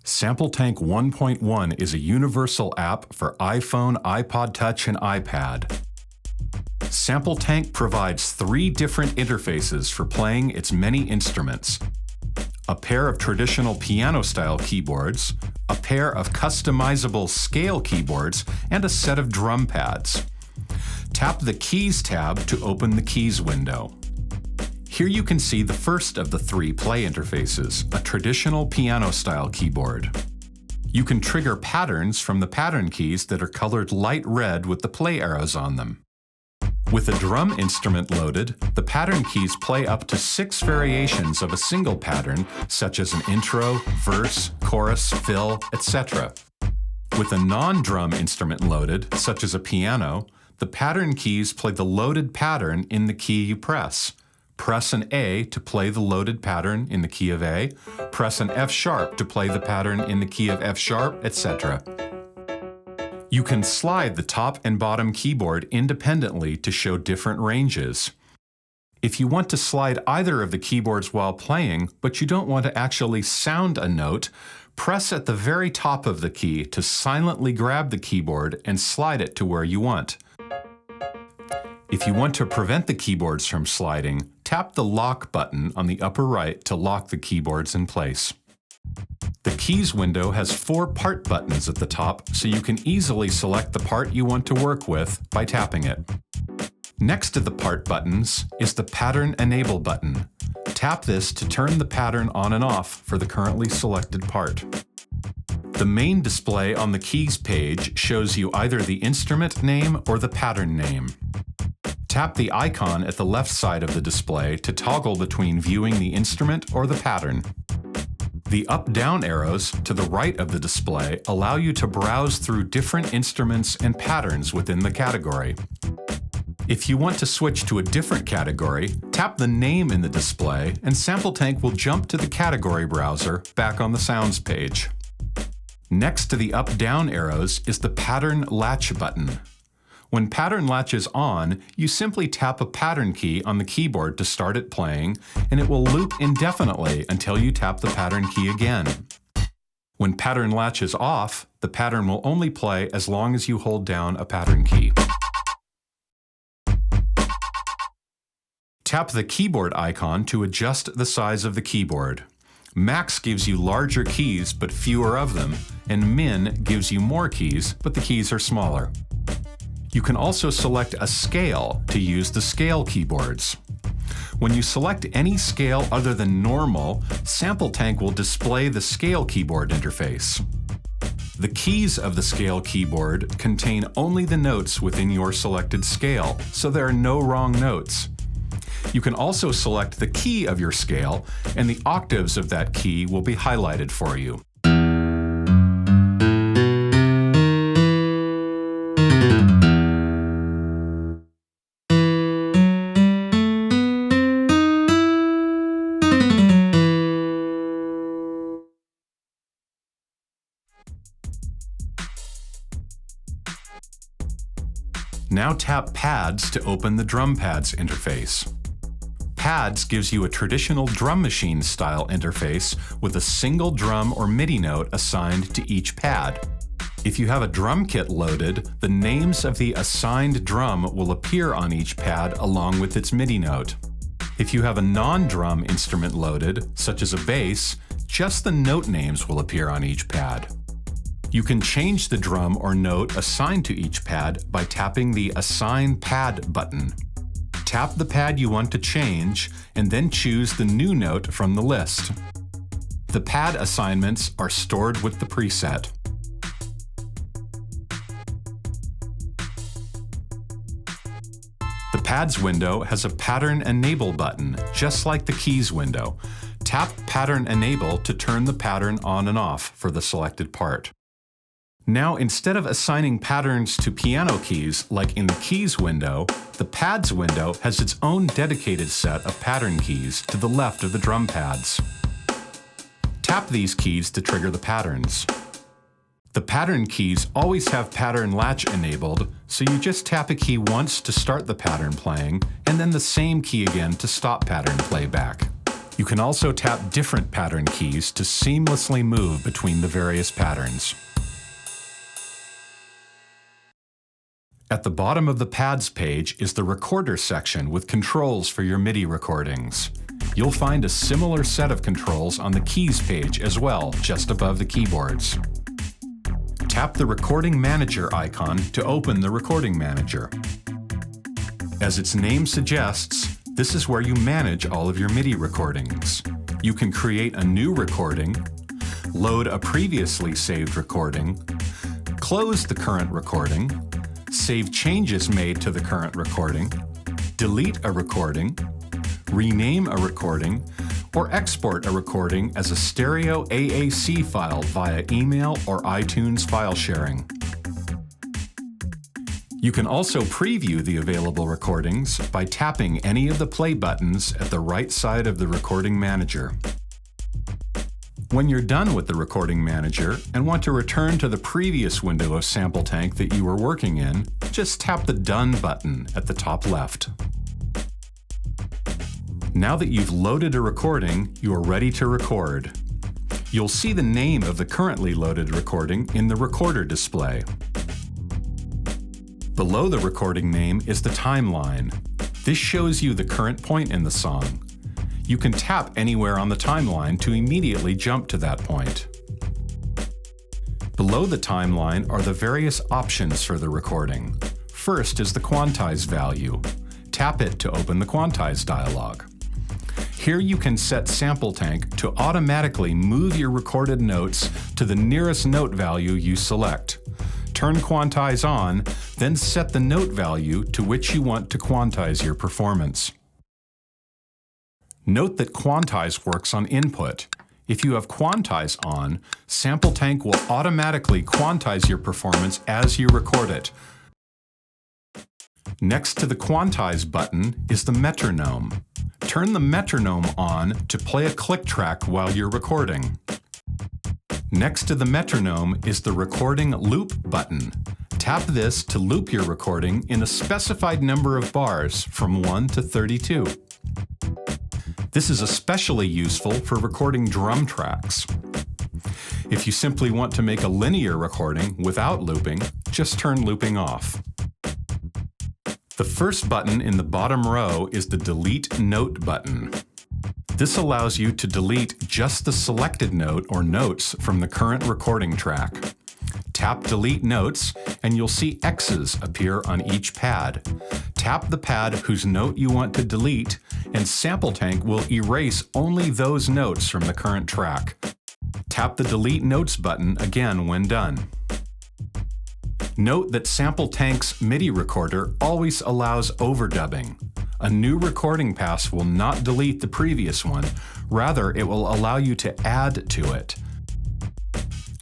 SampleTank 1.1 is a universal app for iPhone, iPod Touch, and iPad. SampleTank provides 3 different interfaces for playing its many instruments: a pair of traditional piano-style keyboards, a pair of customizable scale keyboards, and a set of drum pads. Tap the Keys tab to open the Keys window. Here you can see the first of the 3 play interfaces, a traditional piano-style keyboard. You can trigger patterns from the pattern keys that are colored light red with the play arrows on them. With a drum instrument loaded, the pattern keys play up to 6 variations of a single pattern, such as an intro, verse, chorus, fill, etc. With a non-drum instrument loaded, such as a piano, the pattern keys play the loaded pattern in the key you press. Press an A to play the loaded pattern in the key of A, press an F sharp to play the pattern in the key of F sharp, etc. You can slide the top and bottom keyboard independently to show different ranges. If you want to slide either of the keyboards while playing, but you don't want to actually sound a note, press at the very top of the key to silently grab the keyboard and slide it to where you want. If you want to prevent the keyboards from sliding, tap the lock button on the upper right to lock the keyboards in place. The Keys window has 4 part buttons at the top, so you can easily select the part you want to work with by tapping it. Next to the part buttons is the Pattern Enable button. Tap this to turn the pattern on and off for the currently selected part. The main display on the Keys page shows you either the instrument name or the pattern name. Tap the icon at the left side of the display to toggle between viewing the instrument or the pattern. The up-down arrows to the right of the display allow you to browse through different instruments and patterns within the category. If you want to switch to a different category, tap the name in the display and SampleTank will jump to the category browser back on the Sounds page. Next to the up-down arrows is the Pattern Latch button. When pattern latch is on, you simply tap a pattern key on the keyboard to start it playing, and it will loop indefinitely until you tap the pattern key again. When pattern latch is off, the pattern will only play as long as you hold down a pattern key. Tap the keyboard icon to adjust the size of the keyboard. Max gives you larger keys but fewer of them, and Min gives you more keys but the keys are smaller. You can also select a scale to use the scale keyboards. When you select any scale other than normal, SampleTank will display the scale keyboard interface. The keys of the scale keyboard contain only the notes within your selected scale, so there are no wrong notes. You can also select the key of your scale, and the octaves of that key will be highlighted for you. Now tap Pads to open the Drum Pads interface. Pads gives you a traditional drum machine style interface with a single drum or MIDI note assigned to each pad. If you have a drum kit loaded, the names of the assigned drum will appear on each pad along with its MIDI note. If you have a non-drum instrument loaded, such as a bass, just the note names will appear on each pad. You can change the drum or note assigned to each pad by tapping the Assign Pad button. Tap the pad you want to change, and then choose the new note from the list. The pad assignments are stored with the preset. The Pads window has a Pattern Enable button, just like the Keys window. Tap Pattern Enable to turn the pattern on and off for the selected part. Now, instead of assigning patterns to piano keys like in the Keys window, the Pads window has its own dedicated set of pattern keys to the left of the drum pads. Tap these keys to trigger the patterns. The pattern keys always have Pattern Latch enabled, so you just tap a key once to start the pattern playing, and then the same key again to stop pattern playback. You can also tap different pattern keys to seamlessly move between the various patterns. At the bottom of the Pads page is the Recorder section with controls for your MIDI recordings. You'll find a similar set of controls on the Keys page as well, just above the keyboards. Tap the Recording Manager icon to open the Recording Manager. As its name suggests, this is where you manage all of your MIDI recordings. You can create a new recording, load a previously saved recording, close the current recording, save changes made to the current recording, delete a recording, rename a recording, or export a recording as a stereo AAC file via email or iTunes file sharing. You can also preview the available recordings by tapping any of the play buttons at the right side of the Recording Manager. When you're done with the Recording Manager and want to return to the previous window of SampleTank that you were working in, just tap the Done button at the top left. Now that you've loaded a recording, you are ready to record. You'll see the name of the currently loaded recording in the Recorder display. Below the recording name is the timeline. This shows you the current point in the song. You can tap anywhere on the timeline to immediately jump to that point. Below the timeline are the various options for the recording. First is the quantize value. Tap it to open the quantize dialog. Here you can set SampleTank to automatically move your recorded notes to the nearest note value you select. Turn quantize on, then set the note value to which you want to quantize your performance. Note that quantize works on input. If you have quantize on, SampleTank will automatically quantize your performance as you record it. Next to the quantize button is the metronome. Turn the metronome on to play a click track while you're recording. Next to the metronome is the recording loop button. Tap this to loop your recording in a specified number of bars from 1 to 32. This is especially useful for recording drum tracks. If you simply want to make a linear recording without looping, just turn looping off. The first button in the bottom row is the Delete Note button. This allows you to delete just the selected note or notes from the current recording track. Tap Delete Notes and you'll see X's appear on each pad. Tap the pad whose note you want to delete and SampleTank will erase only those notes from the current track. Tap the Delete Notes button again when done. Note that SampleTank's MIDI recorder always allows overdubbing. A new recording pass will not delete the previous one, rather it will allow you to add to it.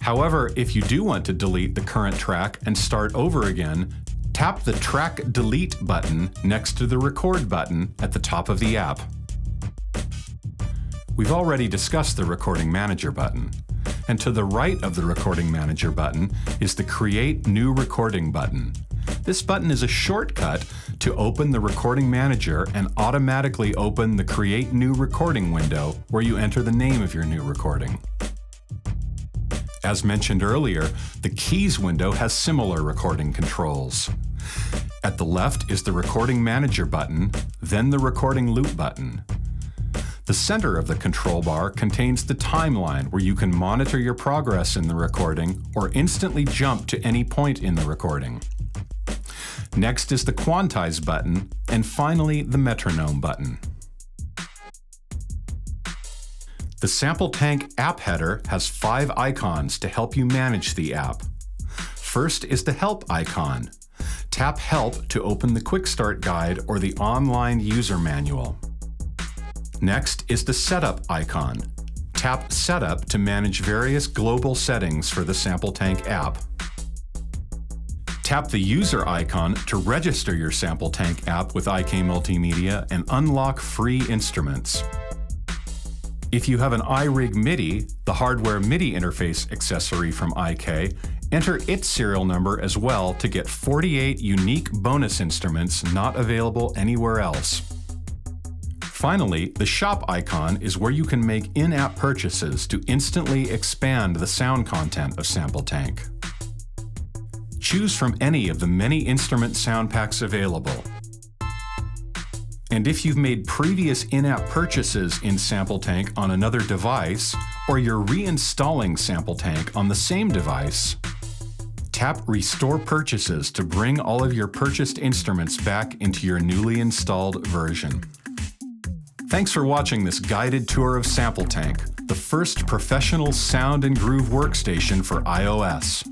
However, if you do want to delete the current track and start over again, tap the Track Delete button next to the Record button at the top of the app. We've already discussed the Recording Manager button, and to the right of the Recording Manager button is the Create New Recording button. This button is a shortcut to open the Recording Manager and automatically open the Create New Recording window where you enter the name of your new recording. As mentioned earlier, the Keys window has similar recording controls. At the left is the Recording Manager button, then the Recording Loop button. The center of the control bar contains the timeline where you can monitor your progress in the recording or instantly jump to any point in the recording. Next is the Quantize button, and finally the Metronome button. The SampleTank app header has 5 icons to help you manage the app. First is the Help icon. Tap Help to open the Quick Start Guide or the online user manual. Next is the Setup icon. Tap Setup to manage various global settings for the SampleTank app. Tap the User icon to register your SampleTank app with IK Multimedia and unlock free instruments. If you have an iRig MIDI, the hardware MIDI interface accessory from IK, enter its serial number as well to get 48 unique bonus instruments not available anywhere else. Finally, the shop icon is where you can make in-app purchases to instantly expand the sound content of SampleTank. Choose from any of the many instrument sound packs available. And if you've made previous in-app purchases in SampleTank on another device, or you're reinstalling SampleTank on the same device, tap Restore Purchases to bring all of your purchased instruments back into your newly installed version. Thanks for watching this guided tour of SampleTank, the first professional sound and groove workstation for iOS.